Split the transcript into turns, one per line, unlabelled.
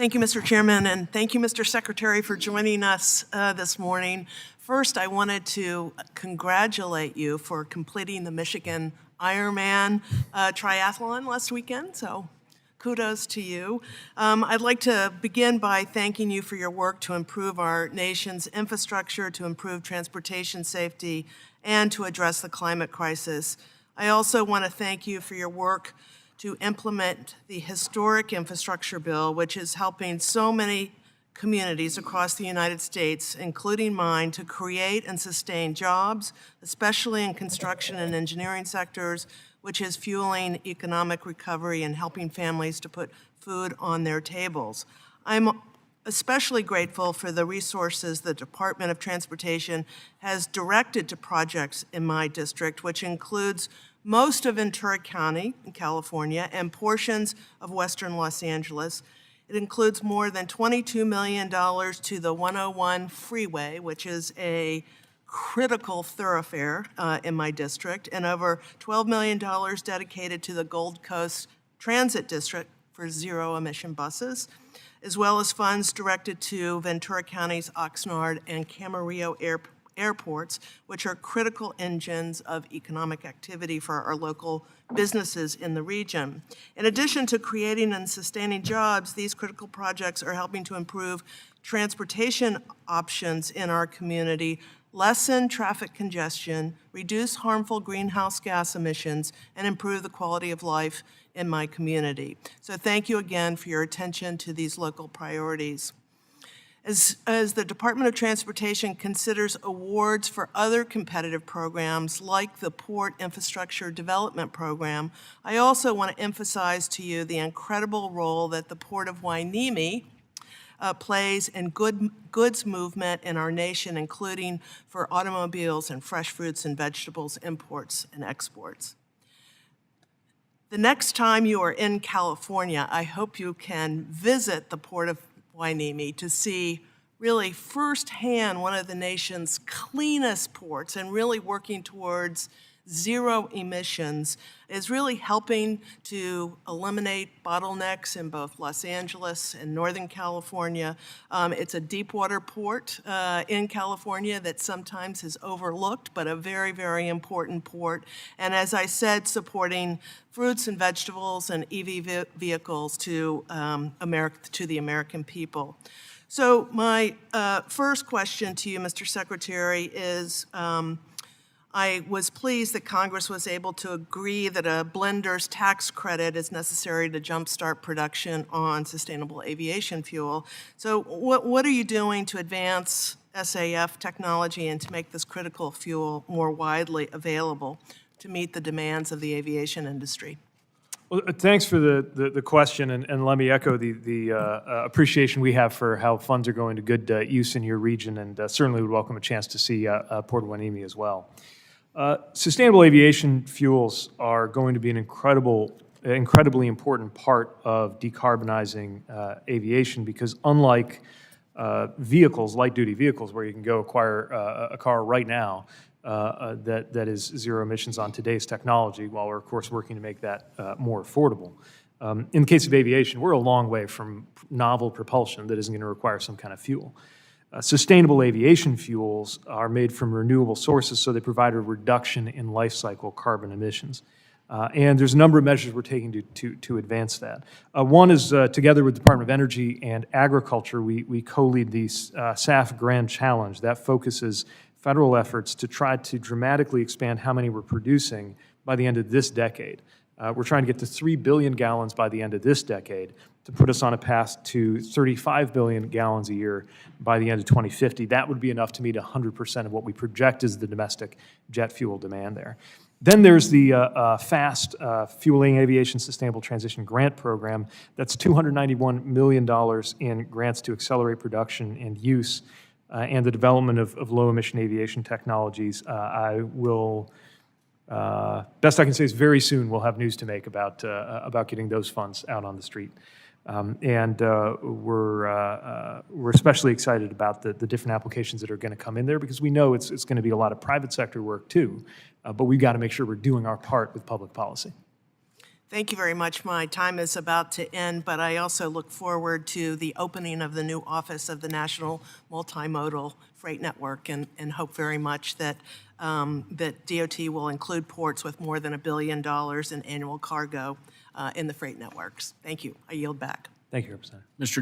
Thank you, Mr. Chairman, and thank you, Mr. Secretary, for joining us this morning. First, I wanted to congratulate you for completing the Michigan Ironman triathlon last weekend, so kudos to you. I'd like to begin by thanking you for your work to improve our nation's infrastructure, to improve transportation safety, and to address the climate crisis. I also want to thank you for your work to implement the historic infrastructure bill, which is helping so many communities across the United States, including mine, to create and sustain jobs, especially in construction and engineering sectors, which is fueling economic recovery and helping families to put food on their tables. I'm especially grateful for the resources the Department of Transportation has directed to projects in my district, which includes most of Ventura County in California and portions of western Los Angeles. It includes more than $22 million to the 101 freeway, which is a critical thoroughfare in my district, and over $12 million dedicated to the Gold Coast Transit District for zero-emission buses, as well as funds directed to Ventura County's Oxnard and Camarillo airports, which are critical engines of economic activity for our local businesses in the region. In addition to creating and sustaining jobs, these critical projects are helping to improve transportation options in our community, lessen traffic congestion, reduce harmful greenhouse gas emissions, and improve the quality of life in my community. So thank you again for your attention to these local priorities. As the Department of Transportation considers awards for other competitive programs like the Port Infrastructure Development Program, I also want to emphasize to you the incredible role that the Port of Hueneme plays in goods movement in our nation, including for automobiles and fresh fruits and vegetables imports and exports. The next time you are in California, I hope you can visit the Port of Hueneme to see really firsthand one of the nation's cleanest ports and really working towards zero emissions is really helping to eliminate bottlenecks in both Los Angeles and Northern California. It's a deep water port in California that sometimes is overlooked, but a very, very important port. And as I said, supporting fruits and vegetables and EV vehicles to the American people. So my first question to you, Mr. Secretary, is I was pleased that Congress was able to agree that a blender's tax credit is necessary to jumpstart production on sustainable aviation fuel. So what are you doing to advance SAF technology and to make this critical fuel more widely available to meet the demands of the aviation industry?
Well, thanks for the question, and let me echo the appreciation we have for how funds are going to good use in your region, and certainly would welcome a chance to see Port Hueneme as well. Sustainable aviation fuels are going to be an incredibly important part of decarbonizing aviation because unlike vehicles, light-duty vehicles, where you can go acquire a car right now that is zero emissions on today's technology, while we're, of course, working to make that more affordable. In the case of aviation, we're a long way from novel propulsion that isn't going to require some kind of fuel. Sustainable aviation fuels are made from renewable sources, so they provide a reduction in life cycle carbon emissions. And there's a number of measures we're taking to advance that. One is, together with the Department of Energy and Agriculture, we co-lead the SAF Grand Challenge that focuses federal efforts to try to dramatically expand how many we're producing by the end of this decade. We're trying to get to 3 billion gallons by the end of this decade to put us on a path to 35 billion gallons a year by the end of 2050. That would be enough to meet 100% of what we project is the domestic jet fuel demand there. Then there's the FAST, Fueling Aviation Sustainable Transition Grant Program. That's $291 million in grants to accelerate production and use and the development of low-emission aviation technologies. I will, best I can say is very soon we'll have news to make about getting those funds out on the street. We're especially excited about the different applications that are going to come in there because we know it's going to be a lot of private sector work too, but we've got to make sure we're doing our part with public policy.
Thank you very much. My time is about to end, but I also look forward to the opening of the new office of the National Multimodal Freight Network and hope very much that, that DOT will include ports with more than $1 billion in annual cargo in the freight networks. Thank you. I yield back.
Thank you, Representative.
Mr.